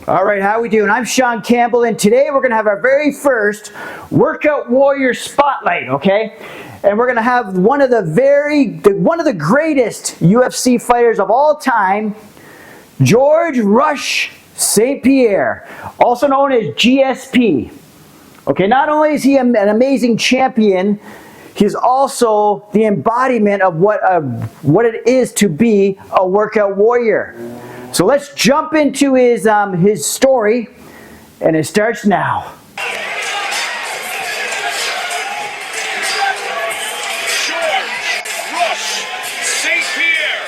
All right, how we doing? I'm Sean Campbell, and today we're going to have our very first Workout Warrior Spotlight, okay? And we're going to have one of the greatest UFC fighters of all time, Georges St-Pierre, also known as GSP. Okay, not only is he an amazing champion, he's also the embodiment of what it is to be a workout warrior. So let's jump into his story, and it starts now. Georges St-Pierre,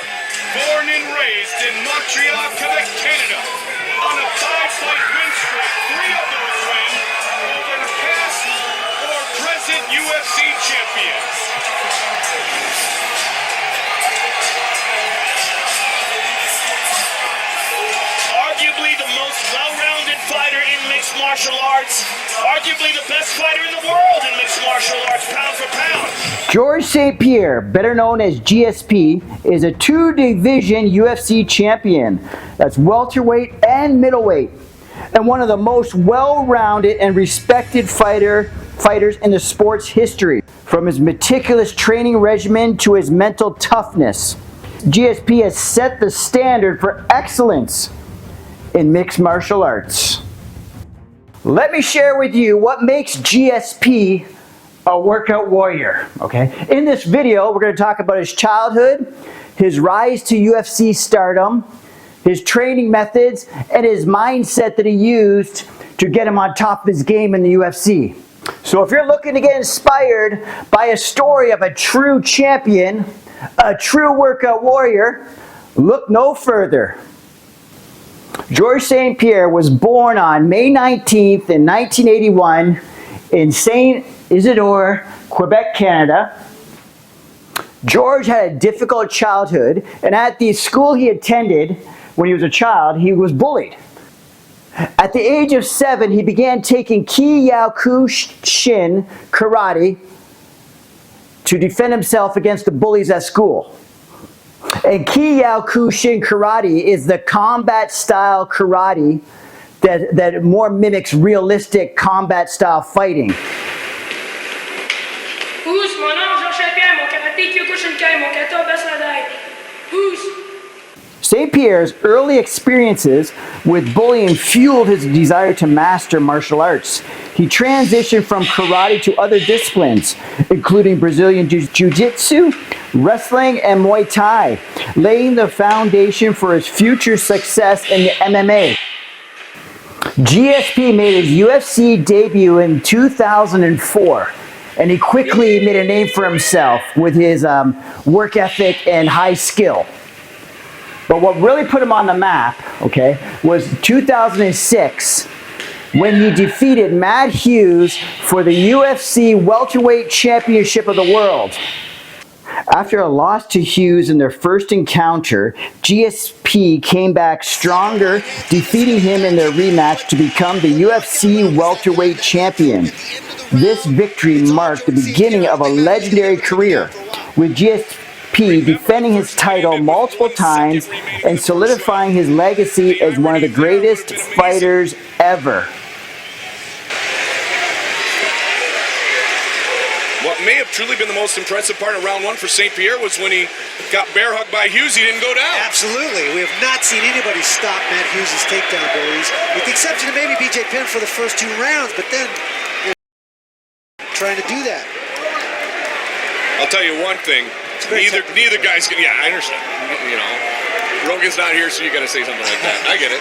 born and raised in Montreal, Quebec, Canada, on a 5-fight win streak, 3 of those wins over past or present UFC champions. Arguably the most well-rounded fighter in mixed martial arts, arguably the best fighter in the world in mixed martial arts, pound for pound. Georges St-Pierre, better known as GSP, is a 2-division UFC champion. That's welterweight and middleweight, and one of the most well-rounded and respected fighters in the sport's history. From his meticulous training regimen to his mental toughness, GSP has set the standard for excellence in mixed martial arts. Let me share with you what makes GSP a workout warrior, okay? In this video, we're going to talk about his childhood, his rise to UFC stardom, his training methods, and his mindset that he used to get him on top of his game in the UFC. So if you're looking to get inspired by a story of a true champion, a true workout warrior, look no further. Georges St-Pierre was born on May 19th in 1981 in Saint-Isidore, Quebec, Canada. George had a difficult childhood, and at the school he attended when he was a child, he was bullied. At the age of 7, he began taking Kyokushin karate to defend himself against the bullies at school. And Kyokushin karate is the combat style karate that more mimics realistic combat style fighting. Who's mon nom, Georges St-Pierre, mon karaté Kyokushin Kai, mon kata Basadai. Who's St-Pierre's early experiences with bullying fueled his desire to master martial arts. He transitioned from karate to other disciplines, including Brazilian Jiu-Jitsu, wrestling, and Muay Thai, laying the foundation for his future success in the MMA. GSP made his UFC debut in 2004, and he quickly made a name for himself with his work ethic and high skill. But what really put him on the map, okay, was 2006 when he defeated Matt Hughes for the UFC Welterweight Championship of the World. After a loss to Hughes in their first encounter, GSP came back stronger, defeating him in their rematch to become the UFC Welterweight Champion. This victory marked the beginning of a legendary career, with GSP defending his title multiple times and solidifying his legacy as one of the greatest fighters ever. What may have truly been the most impressive part of round 1 for St-Pierre was when he got bear hugged by Hughes, he didn't go down. Absolutely. We have not seen anybody stop Matt Hughes' takedown abilities, with the exception of maybe BJ Penn for the first 2 rounds, but then trying to do that. I'll tell you one thing. Neither guy's gonna. Yeah, I understand. You know, Rogan's not here, so you got to say something like that. I get it.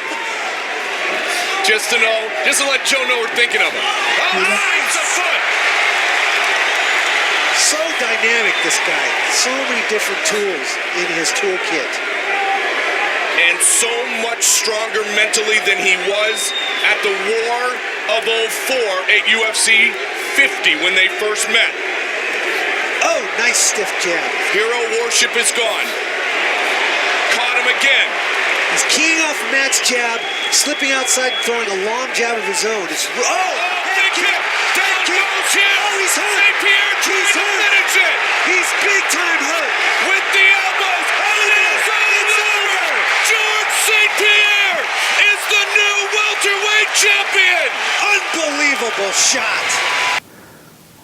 Just to let Joe know we're thinking of him. Oh, it's a foot. So dynamic, this guy. So many different tools in his toolkit. And so much stronger mentally than he was at the War of 04 at UFC 50 when they first met. Oh, nice stiff jab. Hero worship is gone. Caught him again. He's keying off Matt's jab, slipping outside, throwing a long jab of his own. It's, head kick. Down goes Hughes. Oh, he's hurt. St-Pierre trying to finish it. He's big time hurt. With the elbows. And it is over. Georges St-Pierre is the new world Unbelievable shot.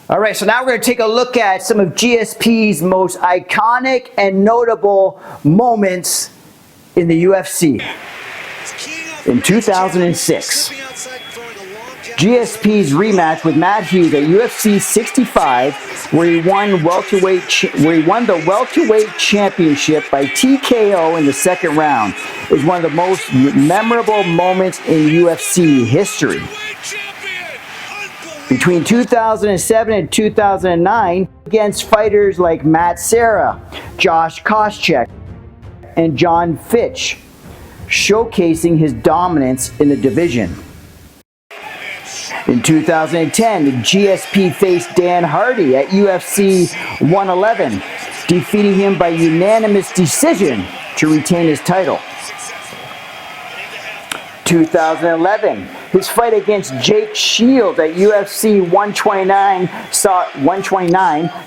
All right, so now we're going to take a look at some of GSP's most iconic and notable moments in the UFC. In 2006, GSP's rematch with Matt Hughes at UFC 65, where he won the welterweight championship by TKO in the second round, is one of the most memorable moments in UFC history. Between 2007 and 2009, against fighters like Matt Serra, Josh Koscheck, and John Fitch, showcasing his dominance in the division. In 2010, the GSP faced Dan Hardy at UFC 111, defeating him by unanimous decision to retain his title. 2011, his fight against Jake Shields at UFC 129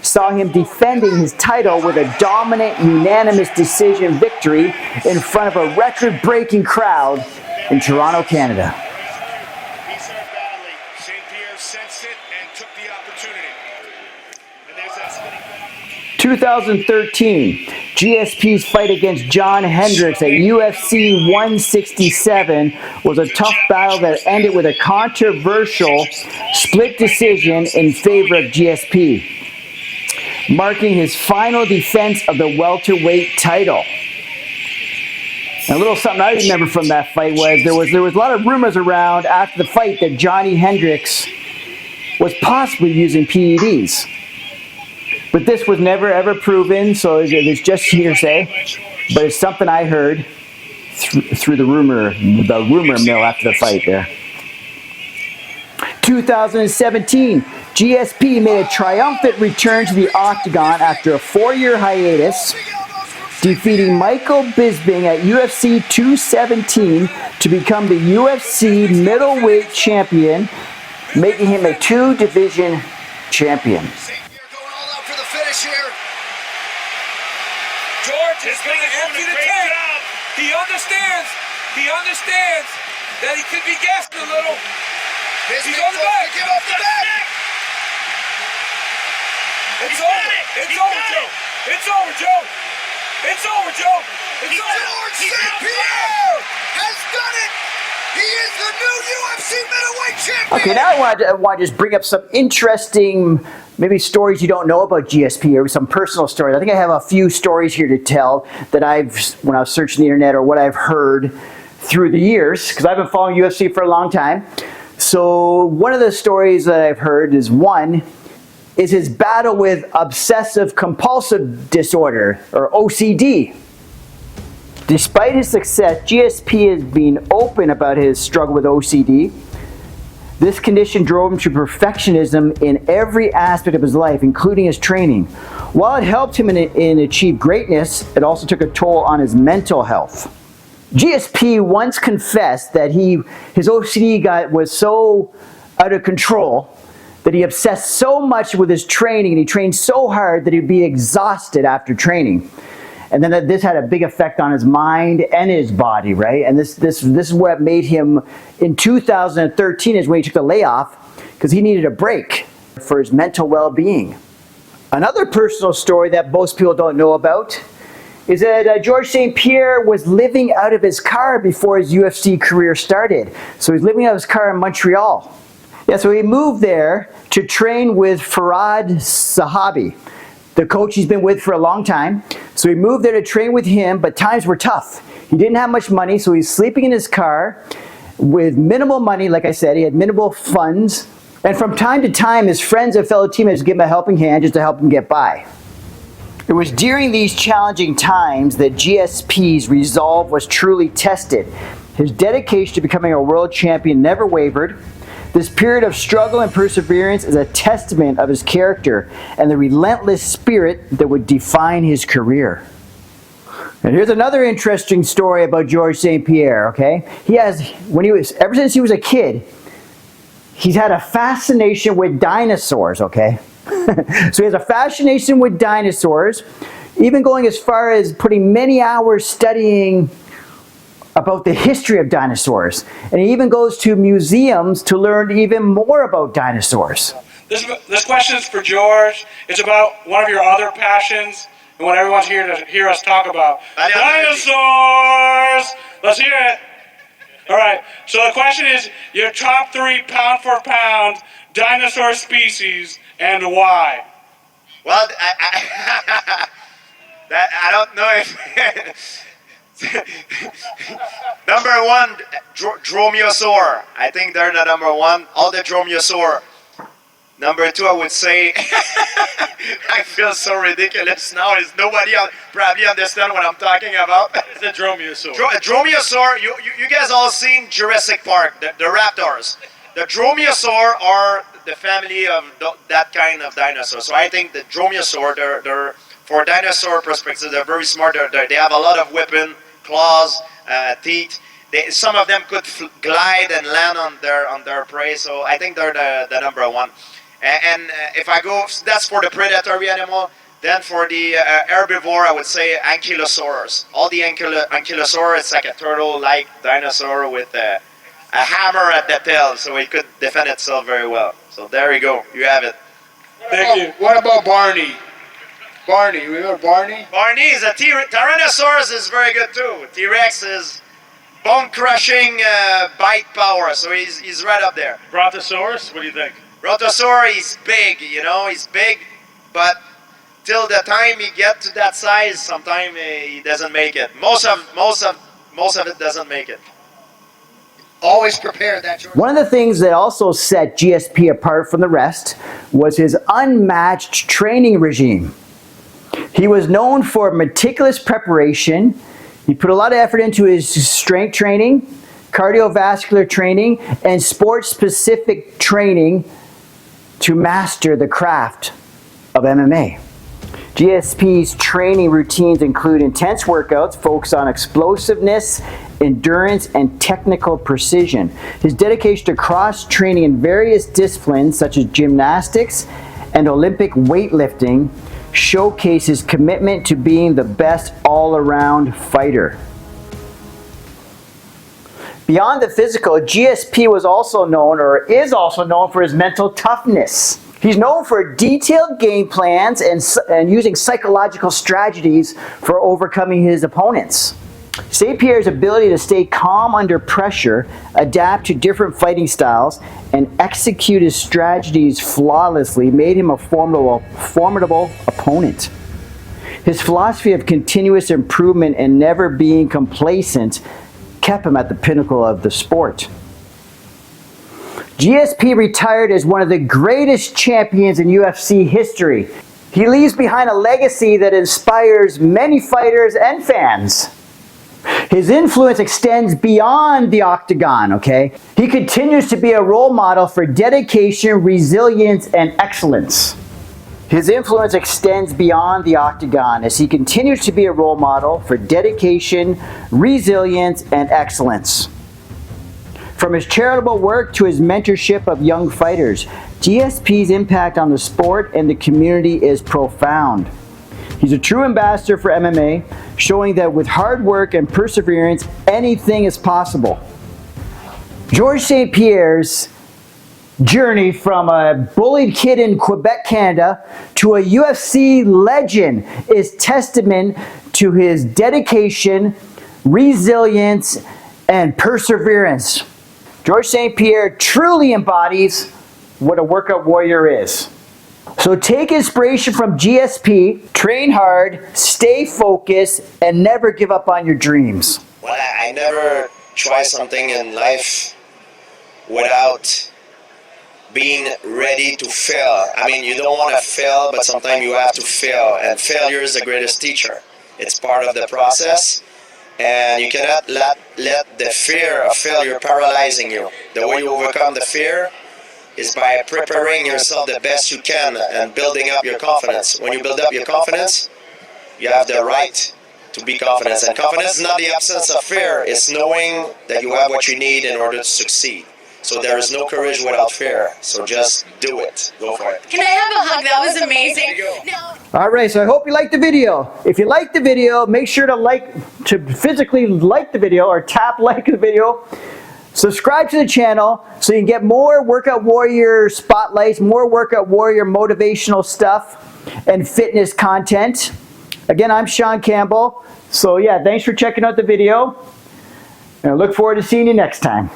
saw him defending his title with a dominant unanimous decision victory in front of a record-breaking crowd in Toronto, Canada. He served badly. St-Pierre sensed it and took the opportunity. And there's that spinning back. 2013, GSP's fight against John Hendricks at UFC 167 was a tough battle that ended with a controversial split decision in favor of GSP, marking his final defense of the welterweight title. And a little something I remember from that fight was there was a lot of rumors around after the fight that Johnny Hendricks was possibly using PEDs. But this was never ever proven, so it's just hearsay. But it's something I heard through the rumor mill after the fight there. 2017, GSP made a triumphant return to the octagon after a 4-year hiatus, defeating Michael Bisping at UFC 217 to become the UFC middleweight champion, making him a 2-division champion. Here. George is going to empty the tank. He understands that he could be gassed a little. He's on the back. Give up the back. It's over. It's over, Joe. It's over, Joe. It's over, Joe. It's over. Georges St-Pierre has done it. He is the new UFC middleweight champion. Okay, now I want to just bring up some interesting, maybe stories you don't know about GSP, or some personal stories. I think I have a few stories here to tell that when I was searching the internet, or what I've heard through the years, because I've been following UFC for a long time. So one of the stories that I've heard is his battle with obsessive compulsive disorder, or OCD. Despite his success, GSP has been open about his struggle with OCD. This condition drove him to perfectionism in every aspect of his life, including his training. While it helped him in achieve greatness, it also took a toll on his mental health. GSP once confessed that his OCD was so out of control that he obsessed so much with his training, and he trained so hard that he'd be exhausted after training. And then this had a big effect on his mind and his body, right? And this is what made him, in 2013 is when he took the layoff, because he needed a break for his mental well-being. Another personal story that most people don't know about is that Georges St-Pierre was living out of his car before his UFC career started. So he's living out of his car in Montreal. Yeah, so he moved there to train with Farhad Sahabi, the coach he's been with for a long time. So he moved there to train with him, but times were tough. He didn't have much money, so he's sleeping in his car with minimal money. Like I said, he had minimal funds. And from time to time, his friends and fellow teammates give him a helping hand just to help him get by. It was during these challenging times that GSP's resolve was truly tested. His dedication to becoming a world champion never wavered. This period of struggle and perseverance is a testament of his character and the relentless spirit that would define his career. And here's another interesting story about Georges St-Pierre, okay? Ever since he was a kid, he's had a fascination with dinosaurs, okay? So he has a fascination with dinosaurs, even going as far as putting many hours studying about the history of dinosaurs. And he even goes to museums to learn even more about dinosaurs. This question is for George. It's about one of your other passions and what everyone's here to hear us talk about. Dinosaurs! Let's hear it. All right, so the question is your top 3 pound for pound dinosaur species and why? Well, I don't know if... Number 1, Dromaeosaur. I think they're the number 1. All the Dromaeosaur. Number 2, I would say... I feel so ridiculous now. Is nobody probably understand what I'm talking about? It's a Dromaeosaur. Dromaeosaur. You guys all seen Jurassic Park, the raptors. The Dromaeosaur are the family of that kind of dinosaur. So I think the Dromaeosaur, they're for dinosaur perspective, they're very smart. They have a lot of weapon, claws, teeth. Some of them could glide and land on their prey. So I think they're the number 1. And if I go, that's for the predatory animal. Then for the herbivore, I would say Ankylosaurus. All the Ankylosaurus, it's like a turtle-like dinosaur with a hammer at the tail, so it could defend itself very well. So there you go, you have it. Thank you. What about Barney? Barney, remember Barney? Barney is a Tyrannosaurus is very good too. T-Rex is bone-crushing bite power, so he's right up there. Brontosaurus, what do you think? Brontosaurus is big, he's big, but till the time he gets to that size, sometimes he doesn't make it. Most of it doesn't make it. Always prepare that, George. One of the things that also set GSP apart from the rest was his unmatched training regime. He was known for meticulous preparation. He put a lot of effort into his strength training, cardiovascular training, and sports-specific training to master the craft of MMA. GSP's training routines include intense workouts focused on explosiveness, endurance, and technical precision. His dedication to cross-training in various disciplines such as gymnastics and Olympic weightlifting showcases commitment to being the best all-around fighter. Beyond the physical, GSP was also known, or is also known, for his mental toughness. He's known for detailed game plans and using psychological strategies for overcoming his opponents. St-Pierre's ability to stay calm under pressure, adapt to different fighting styles, and execute his strategies flawlessly made him a formidable opponent. His philosophy of continuous improvement and never being complacent kept him at the pinnacle of the sport. GSP retired as one of the greatest champions in UFC history. He leaves behind a legacy that inspires many fighters and fans. His influence extends beyond the octagon, okay? He continues to be a role model for dedication, resilience, and excellence. His influence extends beyond the octagon as he continues to be a role model for dedication, resilience, and excellence. From his charitable work to his mentorship of young fighters, GSP's impact on the sport and the community is profound. He's a true ambassador for MMA, showing that with hard work and perseverance, anything is possible. Georges St-Pierre's journey from a bullied kid in Quebec, Canada, to a UFC legend is testament to his dedication, resilience, and perseverance. Georges St-Pierre truly embodies what a workout warrior is. So take inspiration from GSP, train hard, stay focused, and never give up on your dreams. Well, I never try something in life without being ready to fail. I mean, you don't want to fail, but sometimes you have to fail, and failure is the greatest teacher. It's part of the process, and you cannot let the fear of failure paralyzing you. The way you overcome the fear is by preparing yourself the best you can and building up your confidence. When you build up your confidence, you have the right to be confident. And confidence is not the absence of fear, it's knowing that you have what you need in order to succeed. So there is no courage without fear. So just do it. Go for it. Can I have a hug? That was amazing. Now, All right, so I hope you liked the video. If you liked the video, make sure to physically like the video or tap like the video. Subscribe to the channel so you can get more Workout Warrior spotlights, more Workout Warrior motivational stuff and fitness content. Again, I'm Sean Campbell. So yeah, thanks for checking out the video. And I look forward to seeing you next time.